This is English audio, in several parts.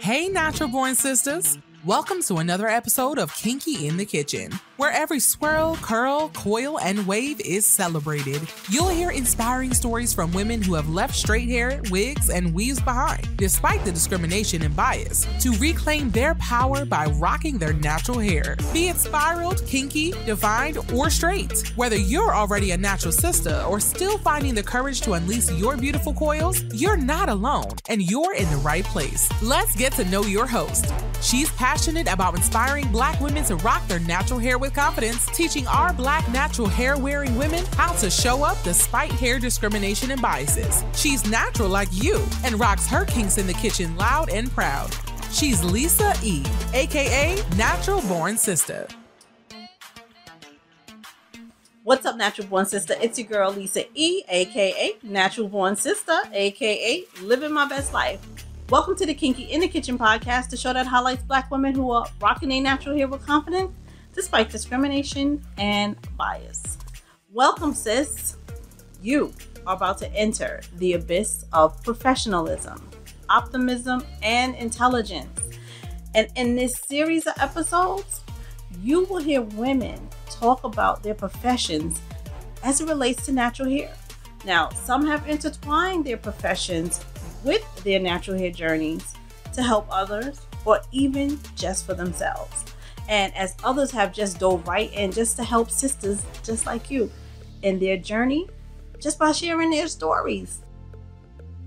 Hey, Natural Born Sisters. Welcome to another episode of Kinky in the Kitchen, where every swirl, curl, coil, and wave is celebrated. You'll hear inspiring stories from women who have left straight hair, wigs, and weaves behind, despite the discrimination and bias, to reclaim their power by rocking their natural hair. Be it spiraled, kinky, defined, or straight. Whether you're already a natural sister or still finding the courage to unleash your beautiful coils, you're not alone, and you're in the right place. Let's get to know your host. She's passionate about inspiring Black women to rock their natural hair with confidence, teaching our Black natural hair-wearing women how to show up despite hair discrimination and biases. She's natural like you and rocks her kinks in the kitchen loud and proud. She's Lisa E., aka Natural Born Sistah. What's up, Natural Born Sistah? It's your girl, Lisa E., aka Natural Born Sistah, aka Living My Best Life. Welcome to the Kinky in the Kitchen podcast, the show that highlights Black women who are rocking their natural hair with confidence despite discrimination and bias. Welcome, sis. You are about to enter the abyss of professionalism, optimism, and intelligence. And in this series of episodes, you will hear women talk about their professions as it relates to natural hair. Now, some have intertwined their professions with their natural hair journeys to help others or even just for themselves. And as others have just dove right in just to help sisters just like you in their journey just by sharing their stories.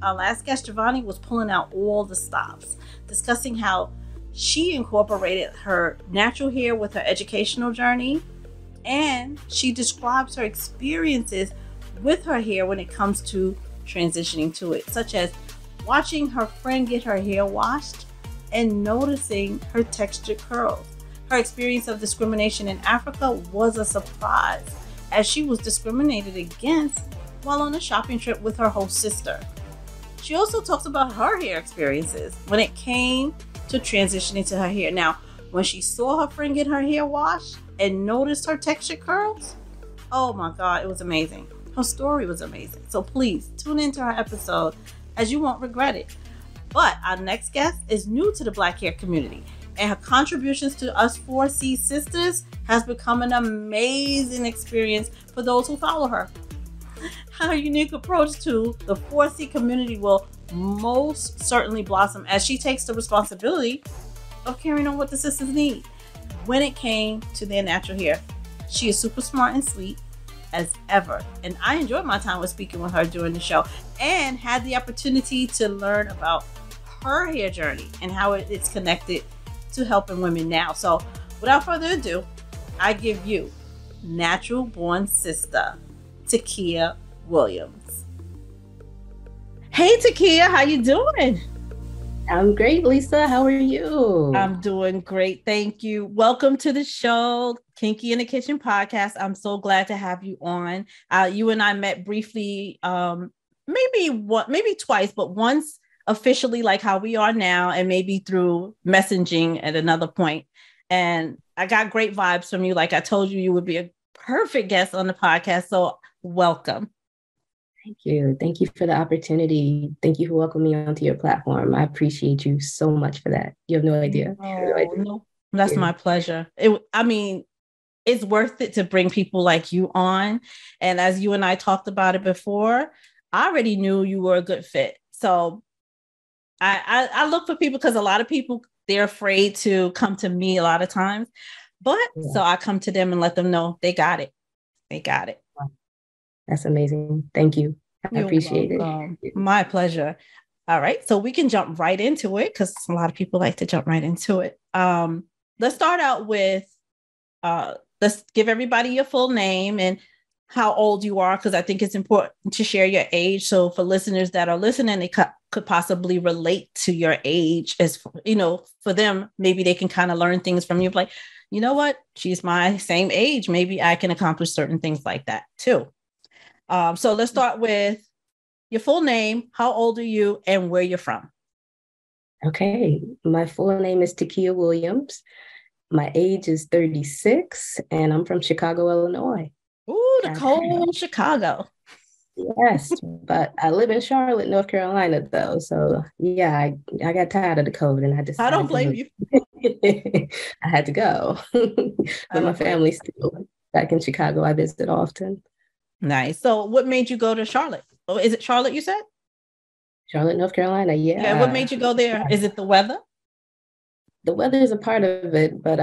Our last guest, Giovanni, was pulling out all the stops, discussing how she incorporated her natural hair with her educational journey, and she describes her experiences with her hair when it comes to transitioning to it, such as watching her friend get her hair washed and noticing her textured curls. Her experience of discrimination in Africa was a surprise, as she was discriminated against while on a shopping trip with her host sister. She also talks about her hair experiences when it came to transitioning to her hair. Now, when she saw her friend get her hair washed and noticed her textured curls, oh my God, it was amazing. Her story was amazing. So please tune into her episode, as you won't regret it. But our next guest is new to the Black hair community, and her contributions to us 4C sisters has become an amazing experience for those who follow her. Her unique approach to the 4C community will most certainly blossom as she takes the responsibility of carrying on what the sisters need when it came to their natural hair. She is super smart and sweet as ever, and I enjoyed my time with speaking with her during the show and had the opportunity to learn about her hair journey and how it's connected to helping women now. So without further ado, I give you Natural Born Sistah, Tequia Williams. Hey Tequia, how you doing? I'm great, Lisa. How are you? I'm doing great. Thank you. Welcome to the show, Kinky in the Kitchen podcast. I'm so glad to have you on. You and I met briefly, maybe twice, but once officially, like how we are now, and maybe through messaging at another point. And I got great vibes from you. Like I told you, you would be a perfect guest on the podcast. So welcome. Thank you. Thank you for the opportunity. Thank you for welcoming me onto your platform. I appreciate you so much for that. You have no idea. No, that's my pleasure. It's worth it to bring people like you on. And as you and I talked about it before, I already knew you were a good fit. So I look for people because a lot of people, they're afraid to come to me a lot of times. But So I come to them and let them know they got it. They got it. That's amazing. Thank you. I appreciate it. My pleasure. All right. So we can jump right into it because a lot of people like to jump right into it. Let's start out with, let's give everybody your full name and how old you are, because I think it's important to share your age. So for listeners that are listening, they could possibly relate to your age as, for them, maybe they can kind of learn things from you. Like, you know what? She's my same age. Maybe I can accomplish certain things like that too. So let's start with your full name, how old are you, and where you're from? Okay. My full name is Tequia Williams. My age is 36, and I'm from Chicago, Illinois. Ooh, the cold Chicago. Yes, but I live in Charlotte, North Carolina, though. So yeah, I got tired of the cold and I I don't decided to blame move. you. I had to go. I But my don't blame you. family's still back in Chicago. I visit often. Nice. So what made you go to Charlotte? Oh, is it Charlotte you said? Charlotte, North Carolina. Yeah. What Yeah. made you go there? Is it the weather? The weather is a part of it, but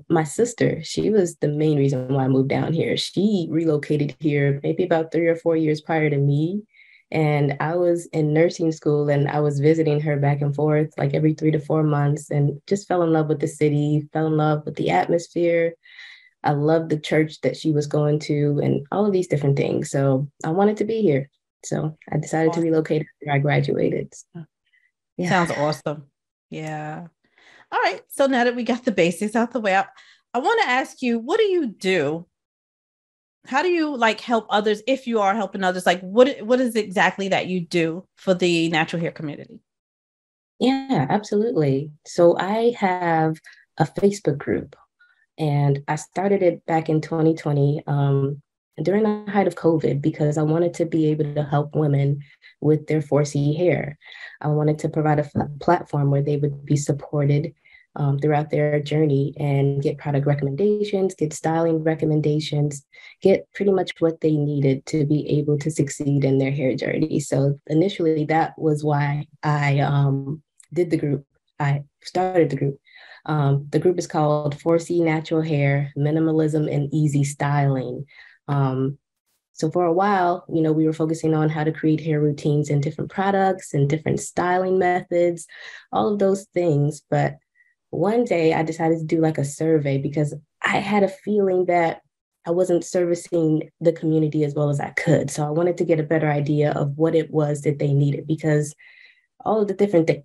my sister, she was the main reason why I moved down here. She relocated here maybe about 3 or 4 years prior to me. And I was in nursing school and I was visiting her back and forth like every 3 to 4 months and just fell in love with the city, fell in love with the atmosphere. I loved the church that she was going to and all of these different things. So I wanted to be here. So I decided to Awesome. relocate after I graduated. So, yeah. Sounds awesome. Yeah. All right. So now that we got the basics out the way, I want to ask you, what do you do? How do you like help others if you are helping others? Like what is exactly that you do for the natural hair community? Yeah, absolutely. So I have a Facebook group and I started it back in 2020 during the height of COVID because I wanted to be able to help women with their 4C hair. I wanted to provide a platform where they would be supported throughout their journey and get product recommendations, get styling recommendations, get pretty much what they needed to be able to succeed in their hair journey. So initially, that was why I did the group. I started the group. The group is called 4C Natural Hair, Minimalism and Easy Styling. So for a while, we were focusing on how to create hair routines and different products and different styling methods, all of those things. But one day I decided to do like a survey because I had a feeling that I wasn't servicing the community as well as I could. So I wanted to get a better idea of what it was that they needed because all of the different things,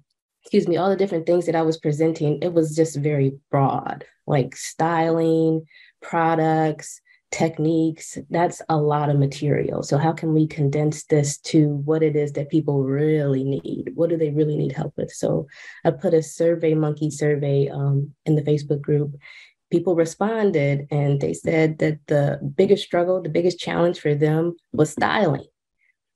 all the different things that I was presenting, it was just very broad, like styling, products, techniques. That's a lot of material. So how can we condense this to what it is that people really need? What do they really need help with? So I put a survey monkey survey in the Facebook group. People responded and they said that the biggest struggle, the biggest challenge for them was styling.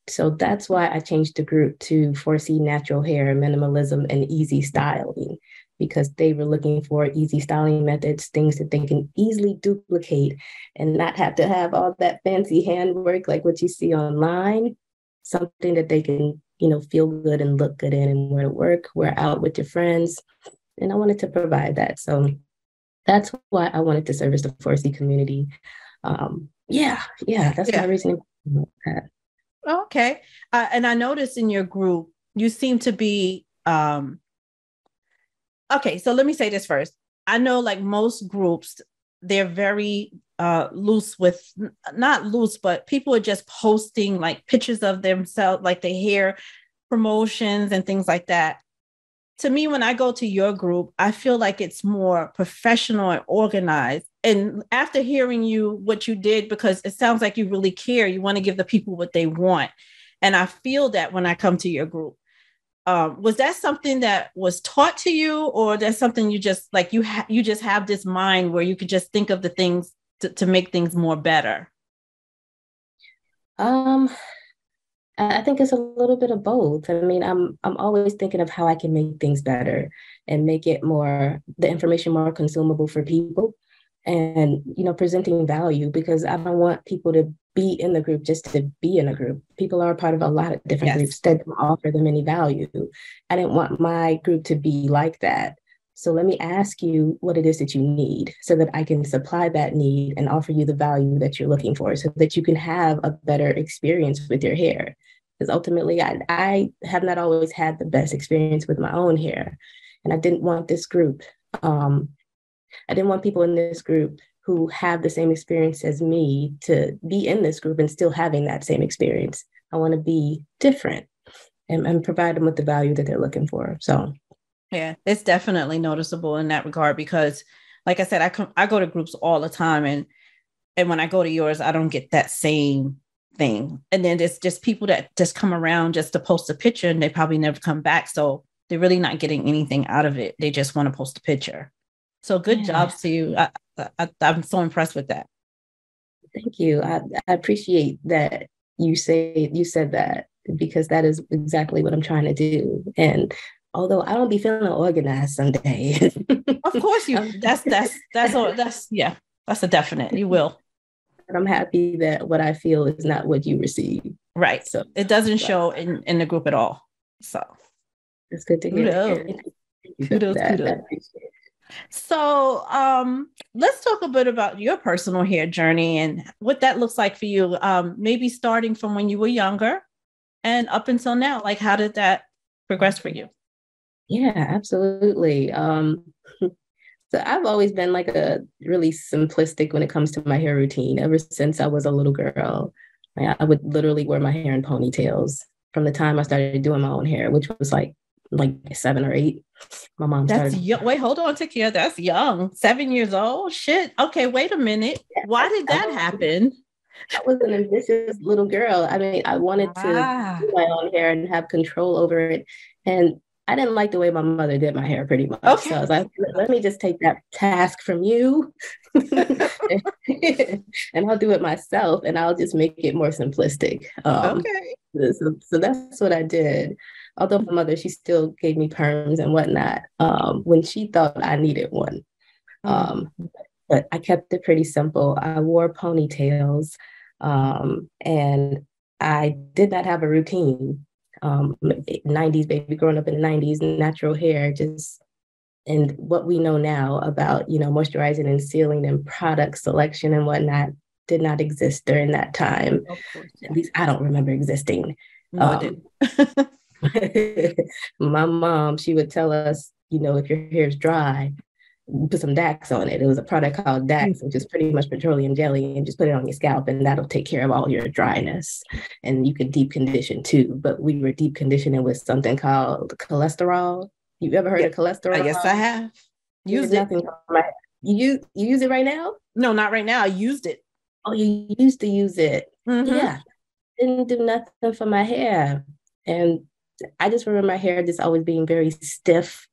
So that's why I changed the group to 4C Natural Hair, Minimalism, and Easy Styling, because they were looking for easy styling methods, things that they can easily duplicate and not have to have all that fancy handwork like what you see online, something that they can, feel good and look good in and wear to work, wear out with your friends. And I wanted to provide that. So that's why I wanted to service the 4C community. That's my Yeah. reasoning. Okay. And I noticed in your group, you seem to be okay. So let me say this first. I know like most groups, they're very loose with not loose, but people are just posting like pictures of themselves, like their hair promotions and things like that. To me, when I go to your group, I feel like it's more professional and organized. And after hearing what you did, because it sounds like you really care, you want to give the people what they want. And I feel that when I come to your group. Was that something that was taught to you, or that's something you just like, you just have this mind where you could just think of the things to make things more better? I think it's a little bit of both. I mean, I'm always thinking of how I can make things better and make it the information more consumable for people and, presenting value because I don't want people to be in the group just to be in a group. People are a part of a lot of different Yes. groups that don't offer them any value. I didn't want my group to be like that. So let me ask you what it is that you need so that I can supply that need and offer you the value that you're looking for so that you can have a better experience with your hair. Because ultimately, I have not always had the best experience with my own hair. And I didn't want this group. I didn't want people in this group who have the same experience as me to be in this group and still having that same experience. I want to be different and provide them with the value that they're looking for. So yeah, it's definitely noticeable in that regard because, like I said, I go to groups all the time, and when I go to yours, I don't get that same thing. And then there's just people that just come around just to post a picture, and they probably never come back, so they're really not getting anything out of it. They just want to post a picture. So good jobs to you. I'm so impressed with that. Thank you. I appreciate that. you said that, because that is exactly what I'm trying to do. And although I don't be feeling organized some days. Of course that's a definite. You will. I'm happy that what I feel is not what you receive. Right. So it doesn't show in the group at all. So it's good to hear. Kudos. So let's talk a bit about your personal hair journey and what that looks like for you. Maybe starting from when you were younger and up until now. Like, how did that progress for you? Yeah, absolutely. So I've always been like a really simplistic when it comes to my hair routine. Ever since I was a little girl, I would literally wear my hair in ponytails from the time I started doing my own hair, which was like 7 or 8. My mom started. Wait, hold on, Tequia. That's young. 7 years old. Shit. Okay, wait a minute. Why did that happen? I was an ambitious little girl. I mean, I wanted to do my own hair and have control over it. And I didn't like the way my mother did my hair pretty much. Okay. So I was like, let me just take that task from you and I'll do it myself, and I'll just make it more simplistic. Okay. So that's what I did. Although my mother, she still gave me perms and whatnot when she thought I needed one. But I kept it pretty simple. I wore ponytails and I did not have a routine. 90s baby, growing up in the 90s, natural hair, just, and what we know now about, moisturizing and sealing and product selection and whatnot did not exist during that time. Of course, yeah. At least I don't remember existing. No, it didn't. My mom, she would tell us, if your hair is dry, put some Dax on it. It was a product called Dax, which is pretty much petroleum jelly, and just put it on your scalp and that'll take care of all your dryness. And you can deep condition too, but we were deep conditioning with something called cholesterol. You ever heard of cholesterol? Yes, I have. Used it. You use it right now? No, not right now. I used it. Oh, you used to use it. Mm-hmm. Yeah. Didn't do nothing for my hair. And I just remember my hair just always being very stiff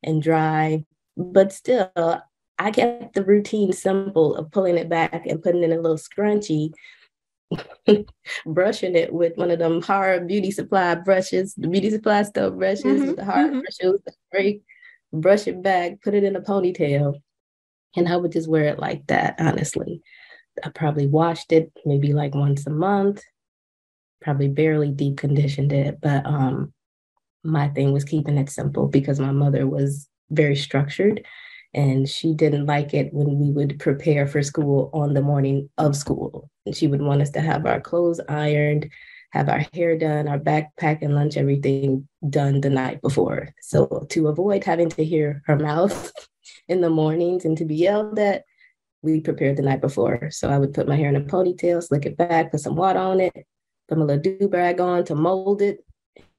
and dry. But still, I kept the routine simple of pulling it back and putting in a little scrunchie, brushing it with one of them hard beauty supply brushes, the beauty supply stuff brushes with the hard brushes, brush it back, put it in a ponytail. And I would just wear it like that, honestly. I probably washed it maybe like once a month, probably barely deep conditioned it. But my thing was keeping it simple because my mother was very structured, and she didn't like it when we would prepare for school on the morning of school. And she would want us to have our clothes ironed, have our hair done, our backpack and lunch, everything done the night before. So to avoid having to hear her mouth in the mornings and to be yelled at, we prepared the night before. So I would put my hair in a ponytail, slick it back, put some water on it, put my little do-rag on to mold it,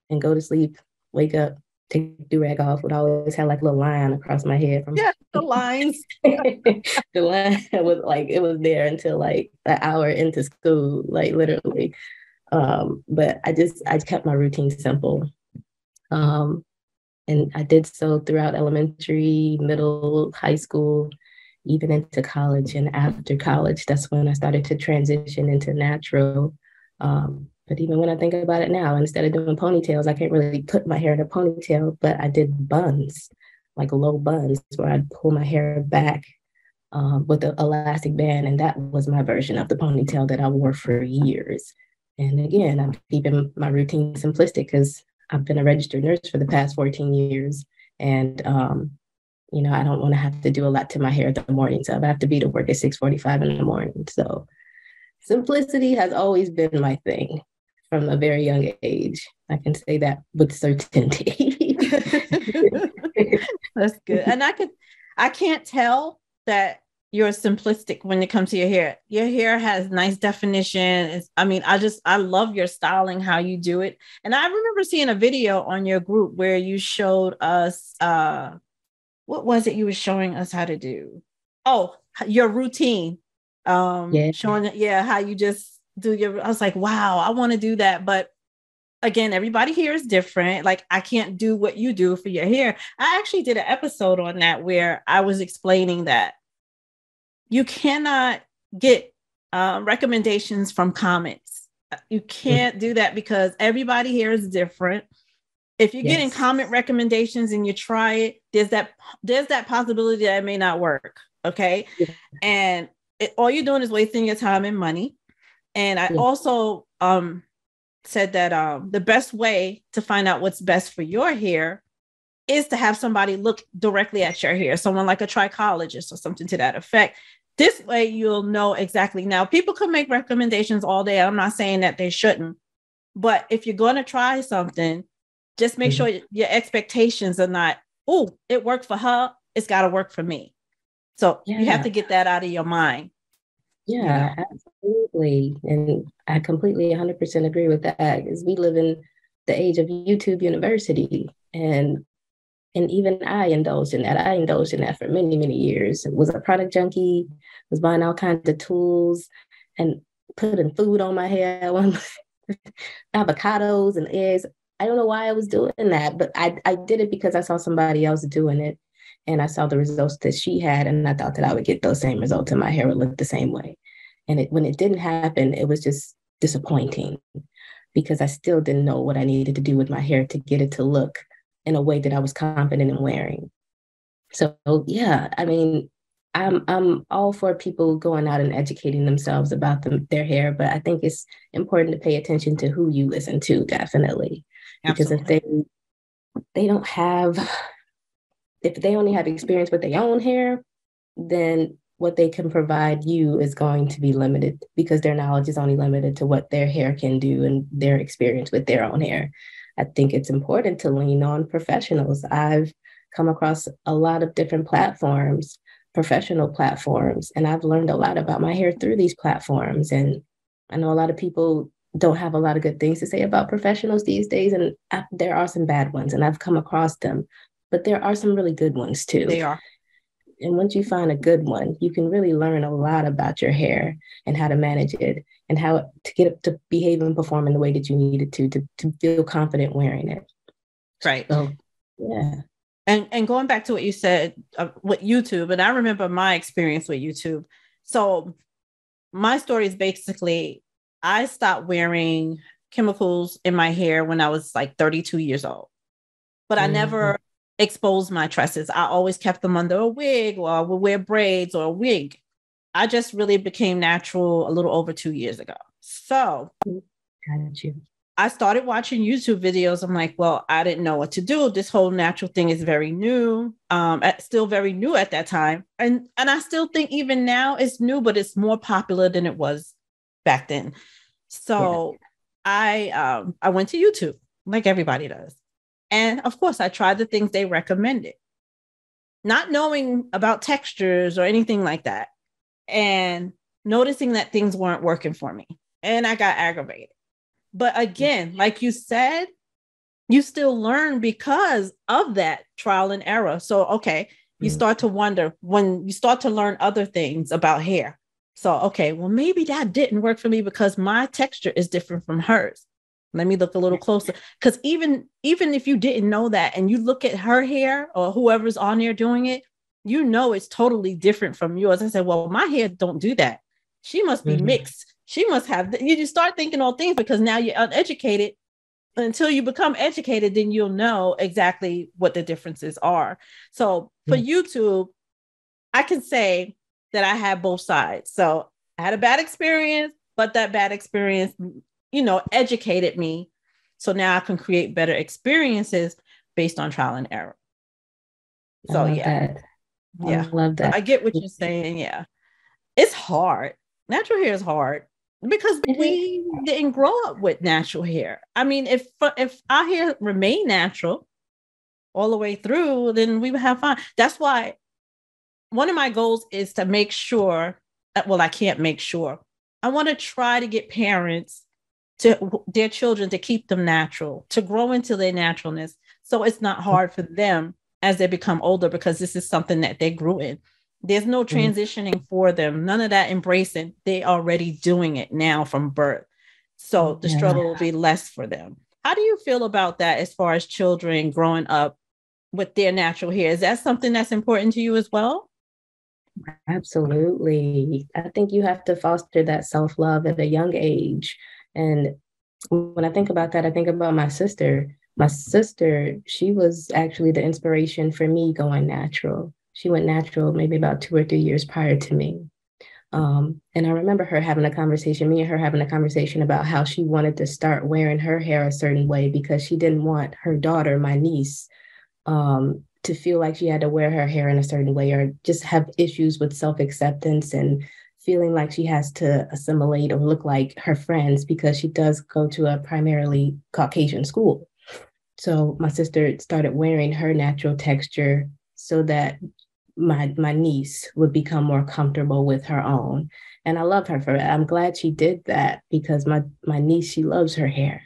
and go to sleep, wake up, take the do-rag off. Would always have like a little line across my head. The lines. The line was like, it was there until like an hour into school, like literally. But I kept my routine simple. And I did so throughout elementary, middle, high school, even into college. And after college, that's when I started to transition into natural. But even when I think about it now, instead of doing ponytails, I can't really put my hair in a ponytail, but I did buns, like low buns, where I'd pull my hair back with an elastic band. And that was my version of the ponytail that I wore for years. And again, I'm keeping my routine simplistic because I've been a registered nurse for the past 14 years. And, I don't want to have to do a lot to my hair in the morning. So I have to be to work at 6:45 in the morning. So simplicity has always been my thing from a very young age. I can say that with certainty. That's good. And I can't tell that you're simplistic when it comes to your hair. Your hair has nice definition. I love your styling, how you do it. And I remember seeing a video on your group where you showed us, what was it you were showing us how to do? Oh, your routine. Showing how you just do I was like, wow, I want to do that. But again, everybody here is different. Like, I can't do what you do for your hair. I actually did an episode on that where I was explaining that you cannot get recommendations from comments. You can't do that because everybody here is different. If you're getting comment recommendations and you try it, there's that possibility that it may not work. Okay. Yeah. And all you're doing is wasting your time and money. And I also said that the best way to find out what's best for your hair is to have somebody look directly at your hair, someone like a trichologist or something to that effect. This way you'll know exactly. Now, people can make recommendations all day. I'm not saying that they shouldn't, but if you're going to try something, just make sure your expectations are not, oh, it worked for her, it's got to work for me. So you have to get that out of your mind. Yeah, absolutely. And I completely 100% agree with that, because we live in the age of YouTube University. And even I indulged in that. I indulged in that for many, many years. Was a product junkie, was buying all kinds of tools and putting food on my hair, avocados and eggs. I don't know why I was doing that, but I did it because I saw somebody else doing it. And I saw the results that she had, and I thought that I would get those same results and my hair would look the same way. And when it didn't happen, it was just disappointing because I still didn't know what I needed to do with my hair to get it to look in a way that I was confident in wearing. So yeah, I mean, I'm all for people going out and educating themselves about their hair, but I think it's important to pay attention to who you listen to, definitely. Because if they don't have, if they only have experience with their own hair, then what they can provide you is going to be limited because their knowledge is only limited to what their hair can do and their experience with their own hair. I think it's important to lean on professionals. I've come across a lot of different platforms, professional platforms, and I've learned a lot about my hair through these platforms. And I know a lot of people don't have a lot of good things to say about professionals these days, and there are some bad ones, and I've come across them, but there are some really good ones too. They are. And once you find a good one, you can really learn a lot about your hair and how to manage it and how to get it to behave and perform in the way that you need it to feel confident wearing it. Right. So, yeah. And going back to what you said with YouTube, and I remember my experience with YouTube. So my story is basically, I stopped wearing chemicals in my hair when I was like 32 years old, but I never exposed my tresses. I always kept them under a wig, or I would wear braids or a wig. I just really became natural a little over 2 years ago. So I started watching YouTube videos. I'm like, well, I didn't know what to do. This whole natural thing is very new, still very new at that time. And I still think even now it's new, but it's more popular than it was back then. So I went to YouTube like everybody does. And of course, I tried the things they recommended, not knowing about textures or anything like that, and noticing that things weren't working for me. And I got aggravated. But again, like you said, you still learn because of that trial and error. So, okay, you start to wonder when you start to learn other things about hair. So, okay, well, maybe that didn't work for me because my texture is different from hers. Let me look a little closer. Because even if you didn't know that and you look at her hair or whoever's on there doing it, you know it's totally different from yours. I said, well, my hair don't do that. She must be mixed. She must have, you just start thinking all things because now you're uneducated. Until you become educated, then you'll know exactly what the differences are. So for YouTube, I can say that I had both sides. So I had a bad experience, but that bad experience, educated me. So now I can create better experiences based on trial and error. So I love that. I get what you're saying. Yeah. It's hard. Natural hair is hard because we didn't grow up with natural hair. I mean, if our hair remained natural all the way through, then we would have fun. That's why one of my goals is to make sure that, well, I can't make sure. I want to try to get parents to their children to keep them natural, to grow into their naturalness. So it's not hard for them as they become older because this is something that they grew in. There's no transitioning for them. None of that embracing. They already doing it now from birth. So the struggle will be less for them. How do you feel about that as far as children growing up with their natural hair? Is that something that's important to you as well? Absolutely. I think you have to foster that self-love at a young age. And when I think about that, I think about my sister. My sister, she was actually the inspiration for me going natural. She went natural maybe about 2 or 3 years prior to me. And I remember her having a conversation, me and her having a conversation about how she wanted to start wearing her hair a certain way because she didn't want her daughter, my niece, to feel like she had to wear her hair in a certain way or just have issues with self-acceptance and feeling like she has to assimilate or look like her friends because she does go to a primarily Caucasian school. So my sister started wearing her natural texture so that my niece would become more comfortable with her own. And I love her for that. I'm glad she did that because my niece, she loves her hair.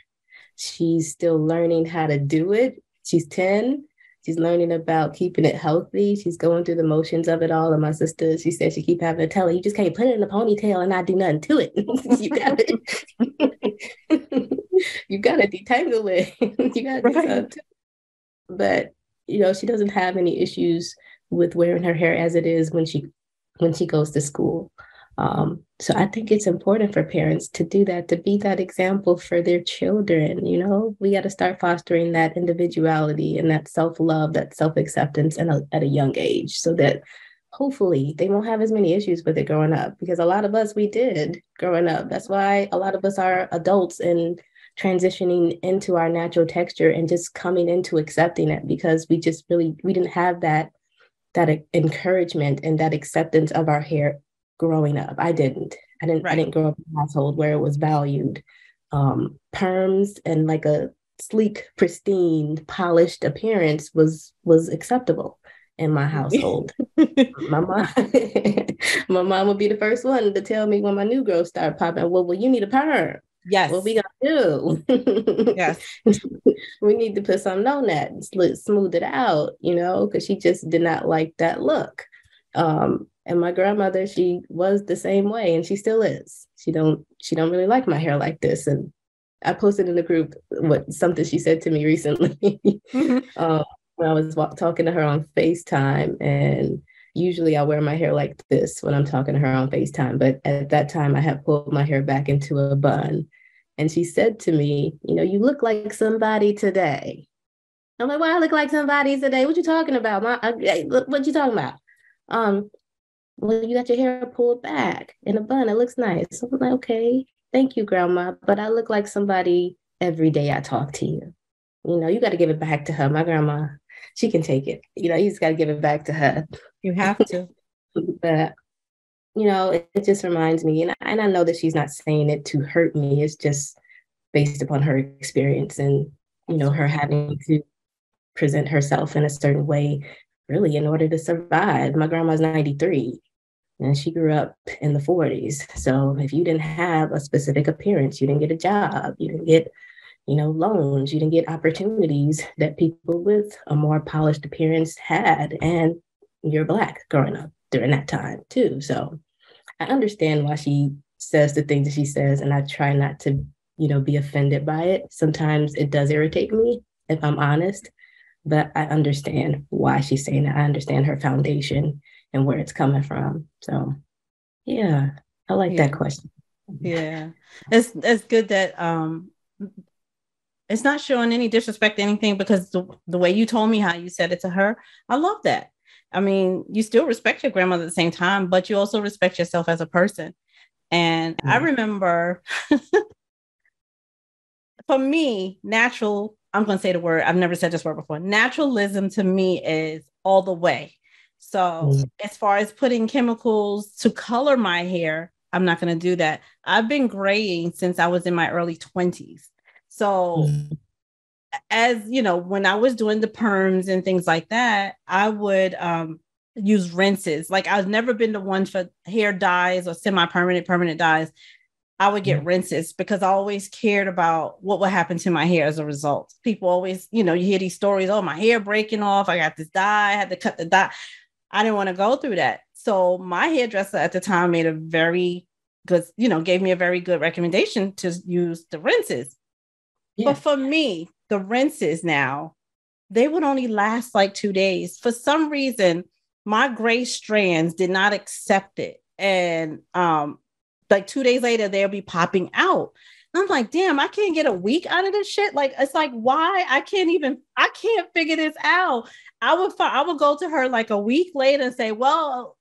She's still learning how to do it. She's 10. She's learning about keeping it healthy. She's going through the motions of it all. And my sister, she said she keep having to tell her, you just can't put it in a ponytail and not do nothing to it. You gotta detangle it. You gotta do something to it. But she doesn't have any issues with wearing her hair as it is when she goes to school. So I think it's important for parents to do that, to be that example for their children. We got to start fostering that individuality and that self-love, that self-acceptance at a young age so that hopefully they won't have as many issues with it growing up, because a lot of us, we did growing up. That's why a lot of us are adults and transitioning into our natural texture and just coming into accepting it, because we didn't have that encouragement and that acceptance of our hair growing up. I didn't grow up in a household where it was valued. Perms and like a sleek, pristine, polished appearance was acceptable in my household. my mom would be the first one to tell me when my new growth started popping, well, you need a perm. Yes. What we gonna do? Yes. We need to put something on that, smooth it out, because she just did not like that look. And my grandmother, she was the same way, and she still is. She don't really like my hair like this. And I posted in the group something she said to me recently. When I was talking to her on FaceTime, and usually I wear my hair like this when I'm talking to her on FaceTime, but at that time I had pulled my hair back into a bun. And she said to me, you look like somebody today. I'm like, why I look like somebody today? What you talking about? What you talking about? Well, you got your hair pulled back in a bun. It looks nice. So I'm like, okay, thank you, Grandma. But I look like somebody every day I talk to you. You got to give it back to her. My grandma, she can take it. You just got to give it back to her. You have to. But, it just reminds me, and I know that she's not saying it to hurt me. It's just based upon her experience and, her having to present herself in a certain way, really, in order to survive. My grandma's 93, and she grew up in the 40s. So if you didn't have a specific appearance, you didn't get a job, you didn't get loans, you didn't get opportunities that people with a more polished appearance had. And you're Black growing up during that time too. So I understand why she says the things that she says, and I try not to, be offended by it. Sometimes it does irritate me, if I'm honest, but I understand why she's saying that. I understand her foundation and where it's coming from. So yeah, I like that question. Yeah. It's good that, it's not showing any disrespect to anything, because the way you told me how you said it to her, I love that. I mean, you still respect your grandmother at the same time, but you also respect yourself as a person. And I remember for me, natural, I'm going to say the word, I've never said this word before. Naturalism to me is all the way. So as far as putting chemicals to color my hair, I'm not going to do that. I've been graying since I was in my early 20s. So as when I was doing the perms and things like that, I would use rinses. Like, I've never been the one for hair dyes or permanent dyes. I would get rinses because I always cared about what would happen to my hair as a result. People always, you hear these stories, oh, my hair breaking off, I got this dye, I had to cut the dye. I didn't want to go through that. So my hairdresser at the time made a very good, gave me a very good recommendation to use the rinses. Yeah. But for me, the rinses now, they would only last like 2 days. For some reason, my gray strands did not accept it. And like 2 days later, they'll be popping out. I'm like, damn, I can't get a week out of this shit. Like, it's like, why? I can't figure this out. I would go to her like a week later and say, well,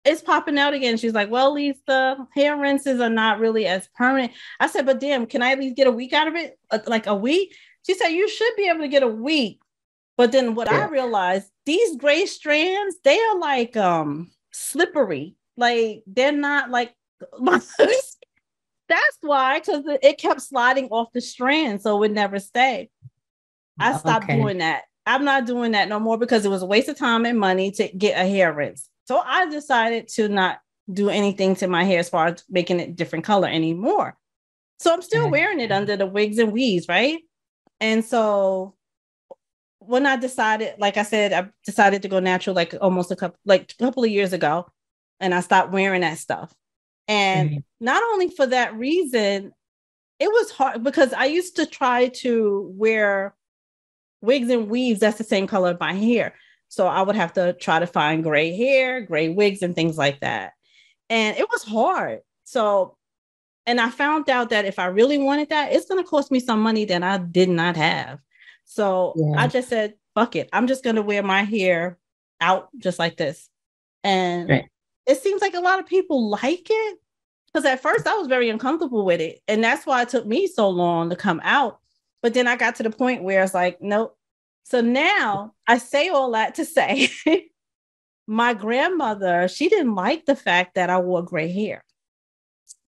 it's popping out again. She's like, well, Lisa, hair rinses are not really as permanent. I said, but damn, can I at least get a week out of it? Like a week? She said, you should be able to get a week. But then what I realized, these gray strands, they are like slippery. Like they're not like that's why, because it kept sliding off the strand, so it would never stay. I stopped doing that. I'm not doing that no more because it was a waste of time and money to get a hair rinse. So I decided to not do anything to my hair as far as making it different color anymore. So I'm still wearing it under the wigs and weaves, right? And so when I decided, like I said, I decided to go natural like almost a couple of years ago, and I stopped wearing that stuff. And not only for that reason, it was hard because I used to try to wear wigs and weaves that's the same color of my hair. So I would have to try to find gray hair, gray wigs, and things like that. And it was hard. So, and I found out that if I really wanted that, it's going to cost me some money that I did not have. So I just said, fuck it. I'm just going to wear my hair out just like this. And it seems like a lot of people like it, because at first I was very uncomfortable with it. And that's why it took me so long to come out. But then I got to the point where it's like, nope. So now I say all that to say my grandmother, she didn't like the fact that I wore gray hair.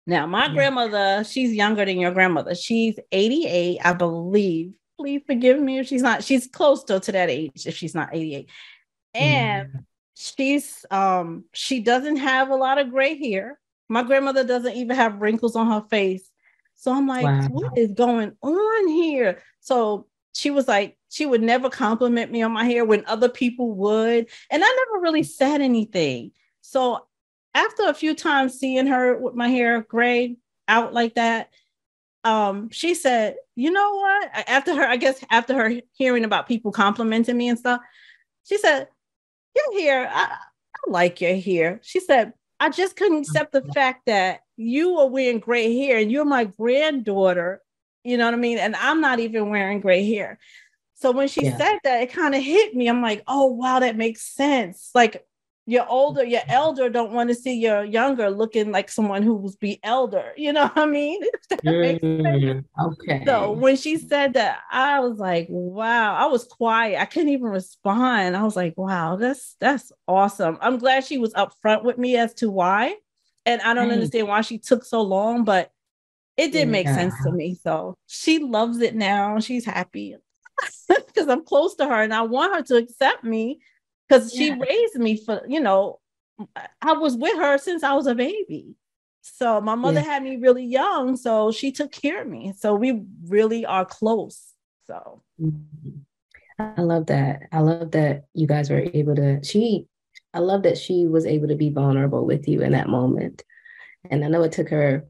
Now, my grandmother, she's younger than your grandmother. She's 88, I believe. Please forgive me if she's not. She's close to that age if she's not 88. And she doesn't have a lot of gray hair. My grandmother doesn't even have wrinkles on her face. So I'm like, what is going on here? So she was like, she would never compliment me on my hair when other people would. And I never really said anything. So after a few times seeing her with my hair gray out like that, she said, you know what? After her hearing about people complimenting me and stuff, she said, your hair, I like your hair. She said, I just couldn't accept the fact that you are wearing gray hair and you're my granddaughter, you know what I mean? And I'm not even wearing gray hair. So when she said that, it kind of hit me. I'm like, oh, wow, that makes sense. Like your elder don't want to see your younger looking like someone who's be elder. You know what I mean? That makes sense. Okay. So when she said that, I was like, wow, I was quiet. I couldn't even respond. I was like, wow, that's awesome. I'm glad she was upfront with me as to why. And I don't understand why she took so long, but it did make sense to me. So she loves it now. She's happy because I'm close to her and I want her to accept me because she raised me for, I was with her since I was a baby. So my mother had me really young, so she took care of me. So we really are close. So I love that. I love that you guys were able to, I love that she was able to be vulnerable with you in that moment. And I know it took her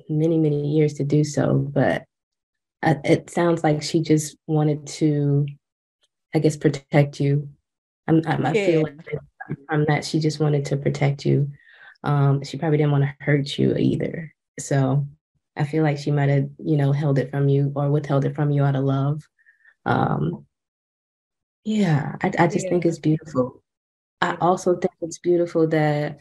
many, many years to do so, but it sounds like she just wanted to, I guess, protect you. I feel like from that, she just wanted to protect you. She probably didn't want to hurt you either. So I feel like she might have, held it from you or withheld it from you out of love. I just think it's beautiful. I also think it's beautiful that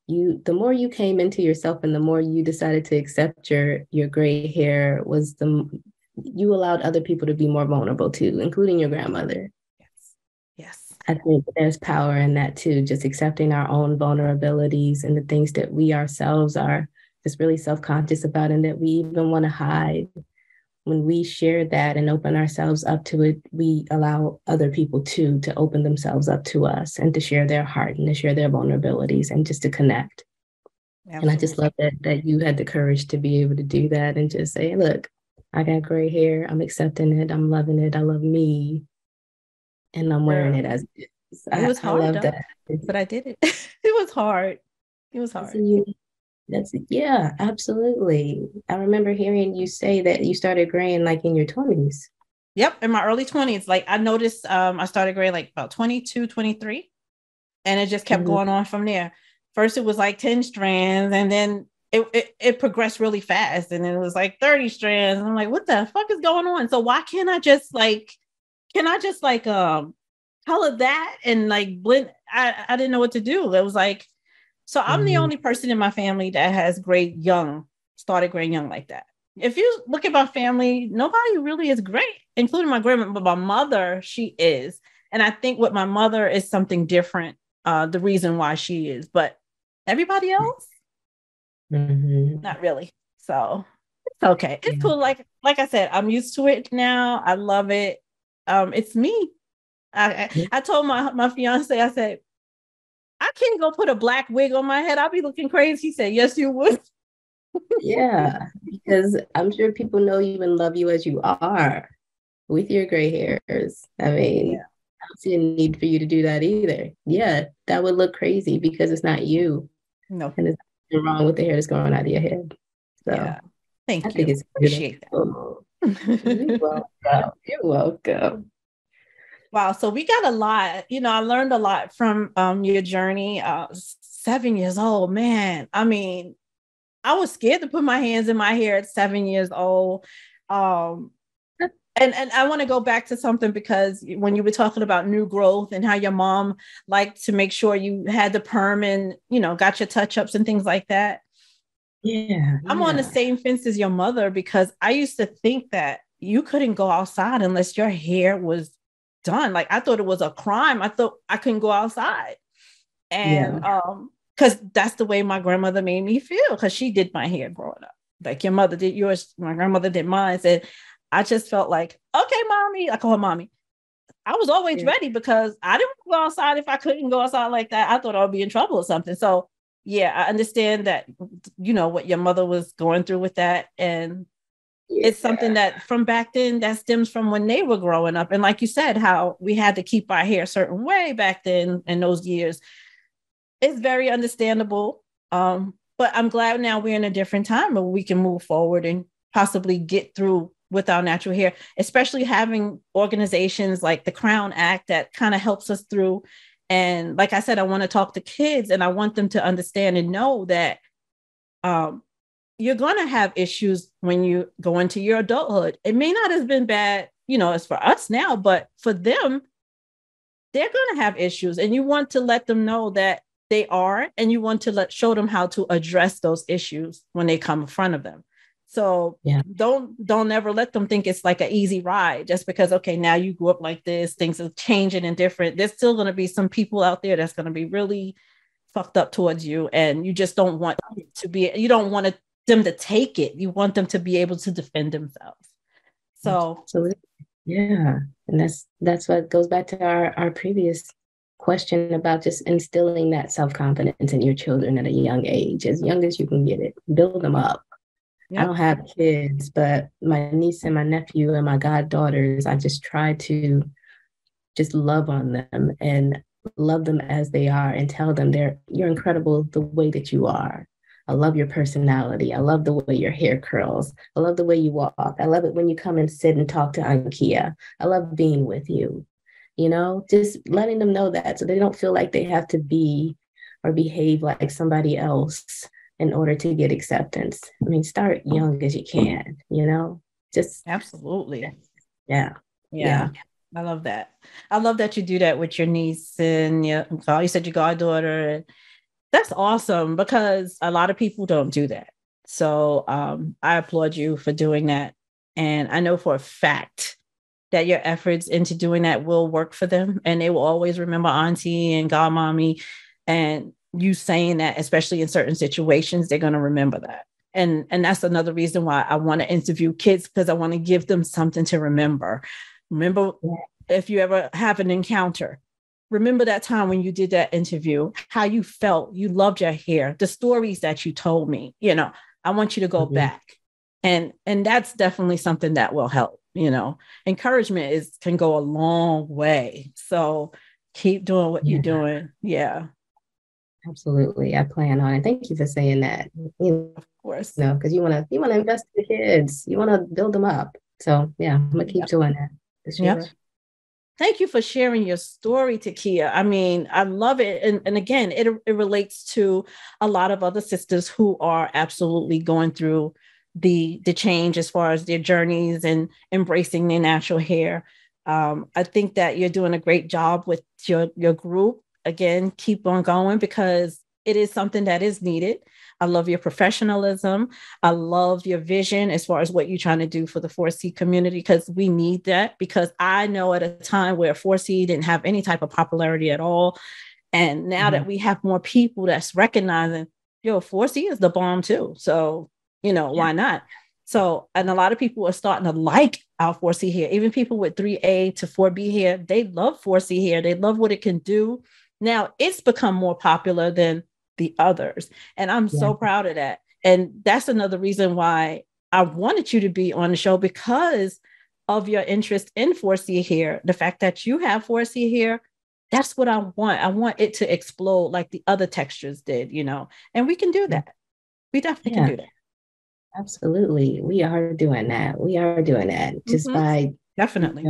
the more you came into yourself and the more you decided to accept your gray hair you allowed other people to be more vulnerable too, including your grandmother. Yes. I think there's power in that too, just accepting our own vulnerabilities and the things that we ourselves are just really self-conscious about and that we even want to hide. When we share that and open ourselves up to it, we allow other people too to open themselves up to us and to share their heart and to share their vulnerabilities and just to connect. Absolutely. And I just love that you had the courage to be able to do that and just say, look, I got gray hair. I'm accepting it. I'm loving it. I love me. And I'm wearing it as it is. It was hard, I love that. But I did it. It was hard. It was hard. Yeah, absolutely. I remember hearing you say that you started graying like in your 20s. Yep, in my early 20s. Like I noticed I started graying like about 22, 23. And it just kept going on from there. First, it was like 10 strands. And then it progressed really fast, and it was like 30 strands. And I'm like, what the fuck is going on? So why can't I just like, color that and like blend? I didn't know what to do. It was like, so I'm the only person in my family that has started graying young like that. If you look at my family, nobody really is great, including my grandma, but my mother, she is. And I think with my mother is something different, the reason why she is. But everybody else, not really. So it's okay. It's cool. Like I said, I'm used to it now. I love it. It's me. I told my fiance, I said, I can't go put a black wig on my head. I'll be looking crazy. He said, yes, you would. Yeah, because I'm sure people know you and love you as you are with your gray hairs. I mean, I don't see a need for you to do that either. Yeah, that would look crazy because it's not you. No. And there's nothing wrong with the hair that's growing out of your head. So yeah. Thank you. think it's Appreciate beautiful. You're welcome. You're welcome. Wow. So we got a lot. I learned a lot from your journey. 7 years old, man. I mean, I was scared to put my hands in my hair at 7 years old. And I want to go back to something, because when you were talking about new growth and how your mom liked to make sure you had the perm and, got your touch-ups and things like that. Yeah. I'm on the same fence as your mother, because I used to think that you couldn't go outside unless your hair was done. Like, I thought it was a crime. I thought I couldn't go outside. And because that's the way my grandmother made me feel, because she did my hair growing up. Like your mother did yours, my grandmother did mine. And I just felt like, okay, mommy, I call her mommy. I was always ready, because I didn't go outside if I couldn't go outside like that. I thought I would be in trouble or something. So yeah, I understand that, what your mother was going through with that. And it's something that from back then that stems from when they were growing up. And like you said, how we had to keep our hair a certain way back then in those years. It's very understandable. But I'm glad now we're in a different time where we can move forward and possibly get through with our natural hair, especially having organizations like the Crown Act that kind of helps us through. And like I said, I want to talk to kids, and I want them to understand and know that you're going to have issues when you go into your adulthood. It may not have been bad, as for us now, but for them, they're going to have issues. And you want to let them know that they are, and you want to show them how to address those issues when they come in front of them. So don't ever let them think it's like an easy ride just because, okay, now you grew up like this, things are changing and different. There's still going to be some people out there that's going to be really fucked up towards you. And you just don't want you don't want them to take it. You want them to be able to defend themselves. So absolutely. Yeah. And that's what goes back to our previous question about just instilling that self-confidence in your children at a young age, as young as you can get it. Build them up. I don't have kids, but my niece and my nephew and my goddaughters, I just try to just love on them and love them as they are and tell them you're incredible the way that you are. I love your personality. I love the way your hair curls. I love the way you walk. I love it when you come and sit and talk to Tequia. I love being with you. Just letting them know that, so they don't feel like they have to be or behave like somebody else in order to get acceptance. I mean, start young as you can, just absolutely. Yeah. I love that. I love that you do that with your niece and you said your goddaughter. That's awesome, because a lot of people don't do that. So I applaud you for doing that. And I know for a fact that your efforts into doing that will work for them. And they will always remember auntie and godmommy, and you saying that, especially in certain situations, they're going to remember that. And that's another reason why I want to interview kids, because I want to give them something to remember. Remember, if you ever have an encounter, remember that time when you did that interview, how you felt, you loved your hair, the stories that you told me, I want you to go back. And that's definitely something that will help. Encouragement can go a long way. So keep doing what you're doing. Yeah. Absolutely. I plan on it. Thank you for saying that. Of course. Because you want to invest in the kids. You want to build them up. So yeah, I'm gonna keep doing that. For sure. thank you for sharing your story, Tequia. I mean, I love it. And again, it relates to a lot of other sisters who are absolutely going through the change as far as their journeys and embracing their natural hair. I think that you're doing a great job with your group. Again, keep on going because it is something that is needed. I love your professionalism. I love your vision as far as what you're trying to do for the 4C community, because we need that. Because I know at a time where 4C didn't have any type of popularity at all. And now that we have more people that's recognizing, 4C is the bomb too. So, why not? So, and a lot of people are starting to like our 4C hair. Even people with 3A to 4B hair, they love 4C hair. They love what it can do. Now it's become more popular than the others. And I'm so proud of that. And that's another reason why I wanted you to be on the show, because of your interest in 4C hair. The fact that you have 4C hair, that's what I want. I want it to explode like the other textures did, and we can do that. We definitely can do that. Absolutely. We are doing that. Just by definitely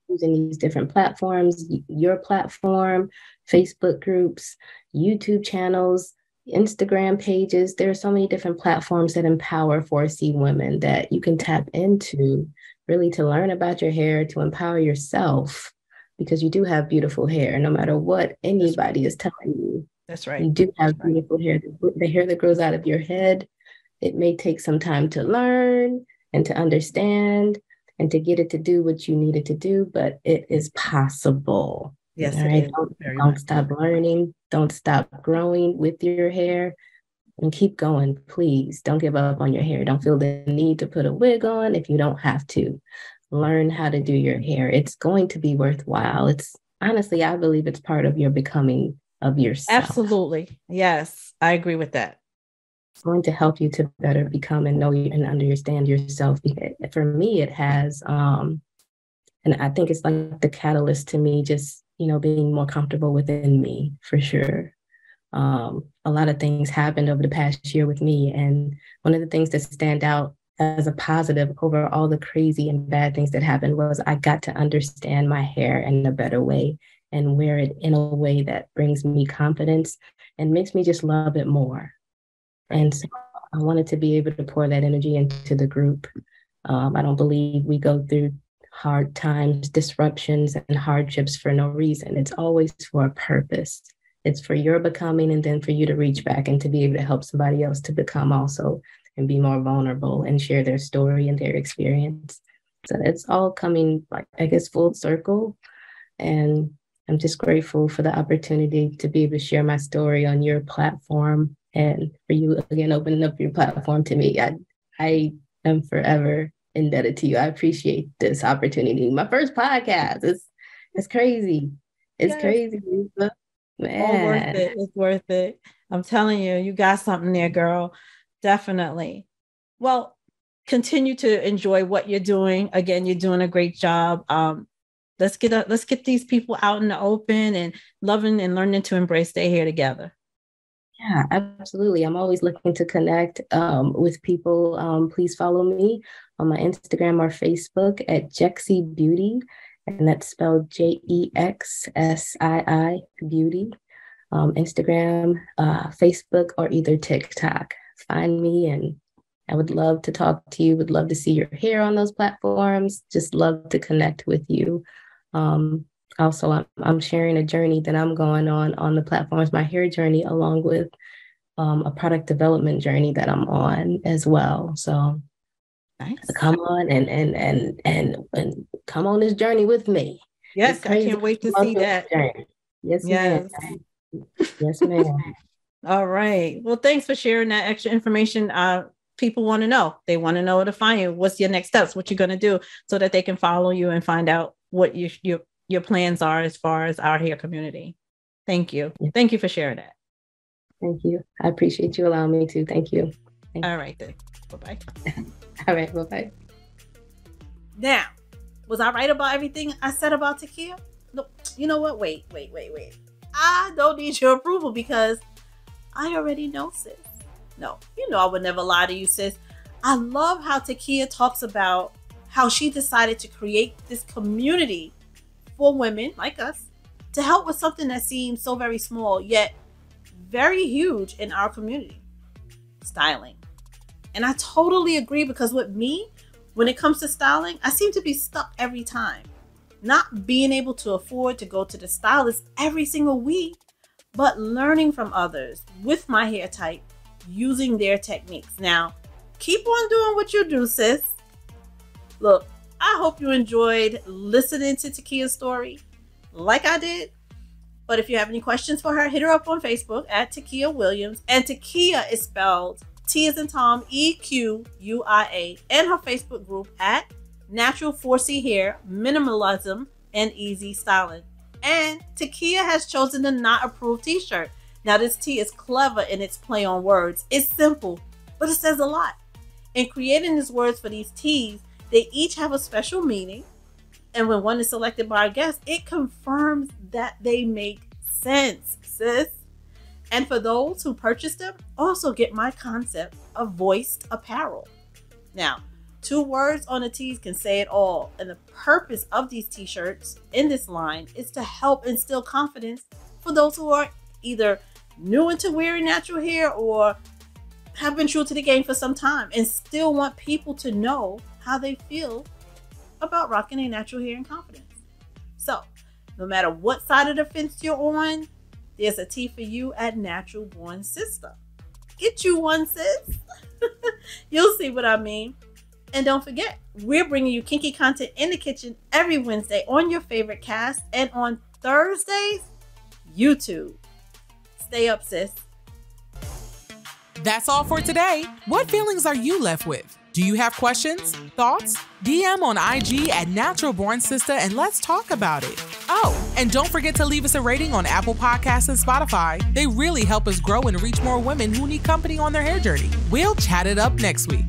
using these different platforms, your platform, Facebook groups, YouTube channels, Instagram pages. There are so many different platforms that empower 4C women that you can tap into really to learn about your hair, to empower yourself, because you do have beautiful hair, no matter what anybody is telling you. That's right. You do have beautiful hair. The hair that grows out of your head, it may take some time to learn and to understand and to get it to do what you need it to do, but it is possible. Yes, all right. Don't stop learning. Don't stop growing with your hair, and keep going. Please don't give up on your hair. Don't feel the need to put a wig on if you don't have to. Learn how to do your hair. It's going to be worthwhile. It's honestly, I believe it's part of your becoming of yourself. Absolutely. Yes, I agree with that. It's going to help you to better become and know and understand yourself. For me, it has, and I think it's like the catalyst to me just, being more comfortable within me, for sure. A lot of things happened over the past year with me. And one of the things that stand out as a positive over all the crazy and bad things that happened was I got to understand my hair in a better way and wear it in a way that brings me confidence and makes me just love it more. And so I wanted to be able to pour that energy into the group. I don't believe we go through hard times, disruptions, and hardships for no reason. It's always for a purpose. It's for your becoming, and then for you to reach back and to be able to help somebody else to become also and be more vulnerable and share their story and their experience. So it's all coming, full circle. And I'm just grateful for the opportunity to be able to share my story on your platform, and for you, again, opening up your platform to me. I am forever indebted to you. I appreciate this opportunity. My first podcast. It's crazy. It's crazy, Lisa. Man. All worth it. It's worth it. I'm telling you, you got something there, girl. Definitely. Well, continue to enjoy what you're doing. Again, you're doing a great job. Let's get these people out in the open and loving and learning to embrace their hair together. Yeah, absolutely. I'm always looking to connect with people. Please follow me on my Instagram or Facebook at Jexi Beauty, and that's spelled JEXSII Beauty. Instagram, Facebook, or either TikTok. Find me, and I would love to talk to you. Would love to see your hair on those platforms. Just love to connect with you. Also, I'm sharing a journey that I'm going on the platforms, my hair journey, along with a product development journey that I'm on as well. So nice. Come on and come on this journey with me. Yes, I can't wait to see that. Yes, ma'am. Yes, ma'am. All right. Well, thanks for sharing that extra information. People want to know. They want to know where to find you. What's your next steps? What you're going to do so that they can follow you and find out what your plans are as far as our hair community. Thank you. Thank you for sharing that. Thank you. I appreciate you allowing me to. Thank you. All right then. Bye-bye. All right. Bye-bye. Now, was I right about everything I said about Tequia? No, you know what? Wait. I don't need your approval because I already know, sis. No, I would never lie to you, sis. I love how Tequia talks about how she decided to create this community for women like us to help with something that seems so very small, yet very huge in our community: styling. And I totally agree, because with me, when it comes to styling, I seem to be stuck every time. Not being able to afford to go to the stylist every single week, but learning from others with my hair type, using their techniques. Now, keep on doing what you do, sis. Look, I hope you enjoyed listening to Tequia's story like I did. But if you have any questions for her, hit her up on Facebook at Tequia Williams. And Tequia is spelled T as in Tom, EQUIA. And her Facebook group at Natural 4C Hair, Minimalism, and Easy Styling. And Tequia has chosen the Not Approved t-shirt. Now this T is clever in its play on words. It's simple, but it says a lot. In creating these words for these tees, they each have a special meaning. And when one is selected by a guest, it confirms that they make sense, sis. And for those who purchase them, also get my concept of voiced apparel. Now, 2 words on the tees can say it all. And the purpose of these t-shirts in this line is to help instill confidence for those who are either new into wearing natural hair or have been true to the game for some time and still want people to know how they feel about rocking a natural hair in confidence. So, no matter what side of the fence you're on, there's a tee for you at Natural Born Sistah. Get you one, sis. You'll see what I mean. And don't forget, we're bringing you kinky content in the kitchen every Wednesday on your favorite cast, and on Thursdays, YouTube. Stay up, sis. That's all for today. What feelings are you left with? Do you have questions, thoughts? DM on IG at Natural Born Sistah and let's talk about it. Oh, and don't forget to leave us a rating on Apple Podcasts and Spotify. They really help us grow and reach more women who need company on their hair journey. We'll chat it up next week.